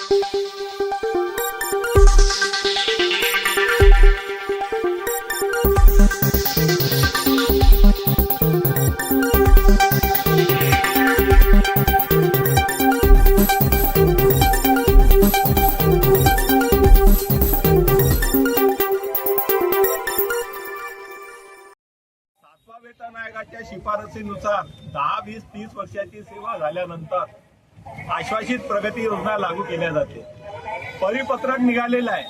वेतन आयोगाच्या शिफारसीनुसार 10, 20, 30 वर्षाची सेवा झाल्यानंतर आश्वासित प्रगती योजना लागू केल्या जाते। परिपत्रक निघालेलं आहे,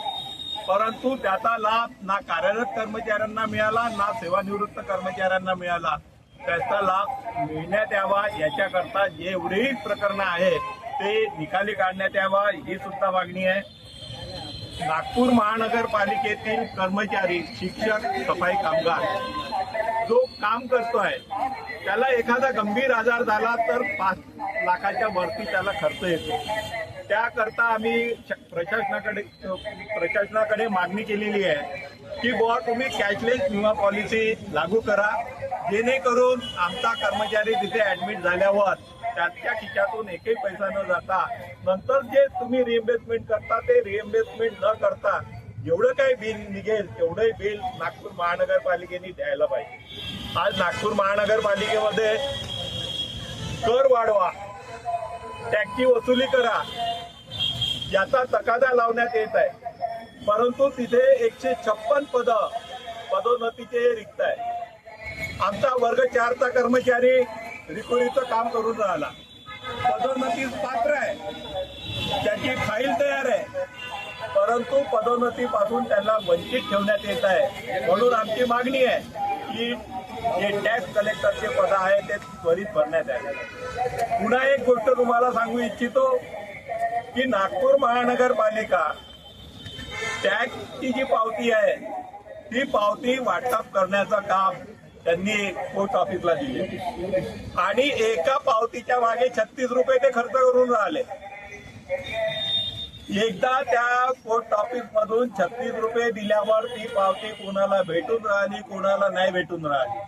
परंतु त्याचा लाभ ना कार्यरत कर्मचाऱ्यांना मिळाला ना सेवानिवृत्त कर्मचाऱ्यांना मिळाला। त्याचा लाभ मिळण्यात यावा याच्याकरता जेवढेही प्रकरणं आहेत ते निकाली काढण्यात यावा ही सुद्धा मागणी आहे। नागपूर महानगरपालिकेतील कर्मचारी, शिक्षक, सफाई कामगार जो काम करतोय त्याला एखादा गंभीर आजार झाला तर 5 लाखाच्या वरती त्याला खर्च येतो। त्याकरता आम्ही प्रशासनाकडे मागणी केलेली आहे की बुवा तुम्ही कॅशलेस विमा पॉलिसी लागू करा, जेणेकरून आमचा कर्मचारी तिथे ऍडमिट झाल्यावर त्याच्या खिशातून एकही पैसा न जाता नंतर जे तुम्ही रिएम्बर्समेंट करता ते रिएम्बर्समेंट न करता जेवढं काही बिल निघेल तेवढंही बिल नागपूर महानगरपालिकेने द्यायला पाहिजे। आज नागपूर महानगरपालिकेमध्ये कर वाढवा, टॅक्सची वसुली करा याचा तकादा लावण्यात येत आहे, परंतु तिथे 156 पदोन्नतीचे रिक्त आहे। आमचा वर्ग 4चा कर्मचारी रिकव्हरीचं काम करून राहिला, पदोन्नतीस पात्र आहे, त्याची फाईल तयार आहे, परंतु पदोन्नतीपासून त्यांना वंचित ठेवण्यात येत आहे। म्हणून आमची मागणी आहे की जे टॅक्स कलेक्टरचे पद आहे ते त्वरित भरण्यात यावे। पुन्हा एक गोष्ट तुम्हाला सांगू इच्छितो की नागपूर महानगरपालिका टॅक्सची जी पावती आहे ती पावती वाटप करण्याचं काम त्यांनी पोस्ट ऑफिसला दिले आणि एका पावतीच्या मागे 36 रुपये ते खर्च करून राहिले। एकदा त्या पोस्ट ऑफिस मधून 36 रुपये दिल्यावर ती पावती कोणाला भेटून राहिली, कोणाला नाही भेटून राहिली।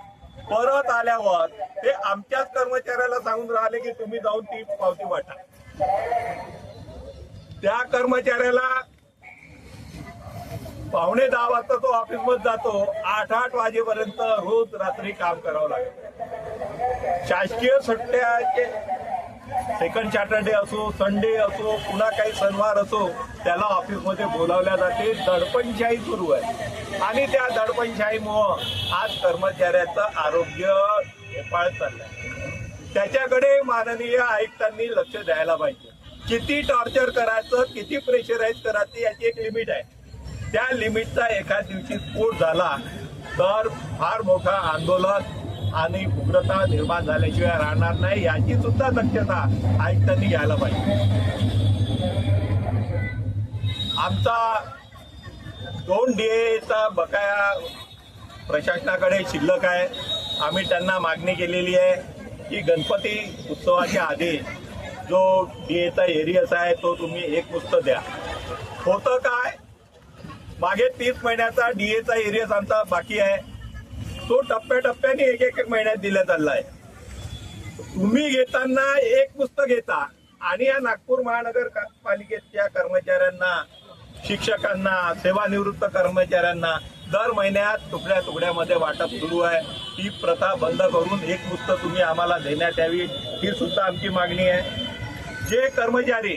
परत आल्यावर ते आमच्याच कर्मचाऱ्याला सांगून राहिले की तुम्ही जाऊन ती पावती वाटा। त्या कर्मचाऱ्याला 9:45 वाजता तो ऑफिस मध्ये जातो, 8 वाजेपर्यंत रोज रात्री काम करावं लागतं। शासकीय सुट्ट्याचे सेकंड सॅटर्डे असो, संडे असो, पुन्हा काही सणवार असो, त्याला ऑफिसमध्ये बोलावल्या जाते। दडपणशाही सुरू आहे आणि त्या दडपणशाहीमुळं आज कर्मचाऱ्याचं आरोग्य हेपाळत चाललंय। त्याच्याकडे माननीय आयुक्तांनी लक्ष द्यायला पाहिजे। किती टॉर्चर करायचं, किती प्रेशराईज करायचं याची एक लिमिट आहे। त्या लिमिटचा एका दिवशी स्फोट झाला तर फार मोठा आंदोलन आणि उग्रता निर्माण झाल्याशिवाय राहणार नाही, याची सुद्धा दक्षता आयुक्तांनी घ्यायला पाहिजे। आमचा 2 DAचा बकाया प्रशासनाकडे शिल्लक आहे। आम्ही त्यांना मागणी केलेली आहे की गणपती उत्सवाच्या आधी जो DAचा एरियस आहे तो तुम्ही एकमुस्त द्या। होतं काय, मागे 30 महिन्याचा DAचा एरियस आमचा बाकी आहे, तो टप्प्याटप्प्याने एक महिन्यात दिला चाललाय। तुम्ही घेताना एकमुस्त घेता आणि या नागपूर महानगरपालिकेच्या कर्मचाऱ्यांना, शिक्षकांना, सेवानिवृत्त कर्मचाऱ्यांना दर महिन्यात तुकड्या तुकड्यामध्ये वाटप सुरू आहे। ही प्रथा बंद करून एकमुस्त तुम्ही आम्हाला देण्यात यावी ही सुद्धा आमची मागणी आहे। जे कर्मचारी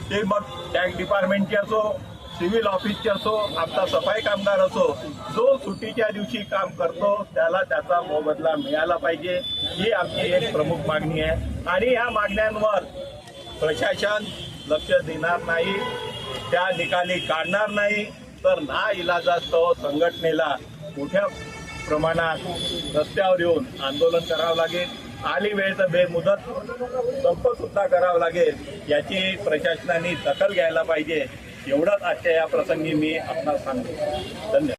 ते मग टॅक्स डिपार्टमेंटचे असो, सिव्हिल ऑफिसचे असो, आमचा सफाई कामगार असो, जो सुट्टीच्या दिवशी काम करतो त्याला त्याचा मोबदला मिळाला पाहिजे ही आमची एक प्रमुख मागणी आहे। आणि या मागण्यांवर प्रशासन लक्ष देणार नाही, त्या निकाली काढणार नाही तर नाइलाजास्तव संघटनेला मोठ्या प्रमाणात रस्त्यावर येऊन आंदोलन करावं लागेल। आली वेळ तर बेमुदत संप सुद्धा करावं लागेल, याची प्रशासनाने दखल घ्यायला पाहिजे। एवढंच आजच्या या प्रसंगी मी आपणास सांगतो। धन्यवाद।